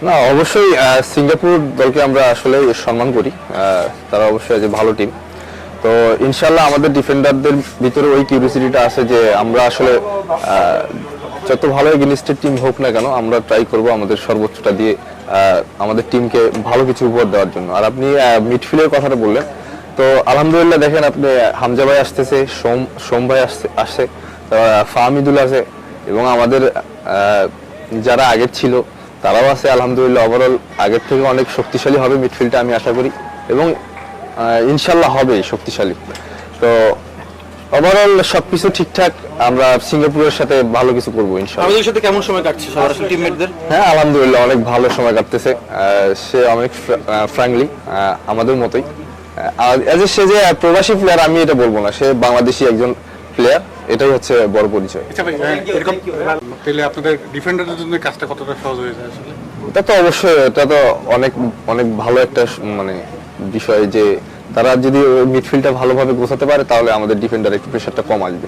না, অবশ্যই সিঙ্গাপুর দলকে আমরা আসলে সম্মান করি। তারা অবশ্যই যে ভালো টিম। তো ইনশাল্লাহ আমাদের ডিফেন্ডারদের ভিতরে ওই কিউরিওসিটিটা আছে যে আমরা আসলে যত ভালো এগেইনস্টের টিম হোক না কেন আমরা ট্রাই করব আমাদের সর্বোচ্চটা দিয়ে আমাদের টিমকে ভালো কিছু উপহার দেওয়ার জন্য। আর আপনি মিডফিল্ডের কথাটা বললেন, তো আলহামদুলিল্লাহ দেখেন আপনি হামজা ভাই আসতেছে, সোম ভাই আসছে, ফাহমিদুল আছে এবং আমাদের যারা আগের ছিল তারাও আছে। আলহামদুলিল্লাহ ওভারঅল আগের থেকে অনেক শক্তিশালী হবে মিডফিল্ডটা আমি আশা করি এবং ইনশাল্লাহ হবে শক্তিশালী। তো ওভারঅল সবকিছু ঠিকঠাক, আমরা সিঙ্গাপুরের সাথে ভালো কিছু করবো ইনশাআল্লাহ। আমাদের সাথে কেমন সময় কাটছে সবার আসলে টিমমেটদের? হ্যাঁ আলহামদুলিল্লাহ অনেক ভালো সময় কাটতেছে। সে অনেক ফ্র্যাঙ্কলি আমাদের মতোই। সে যে প্রবাসী প্লেয়ার আমি এটা বলবো না, সে বাংলাদেশি একজন প্লেয়ার, এটাই হচ্ছে বড় পরিচয়। আচ্ছা ভাই, এরকম পেলে আপনাদের ডিফেন্ডারদের জন্য কাজটা কতটা সহজ হয়ে যায় আসলে? এটা তো অবশ্যই, এটা তো অনেক অনেক ভালো একটা মানে বিষয় যে তারা যদি মিডফিল্ডটা ভালোভাবে গোছাতে পারে তাহলে আমাদের ডিফেন্ডার একটু প্রেশারটা কম আসবে।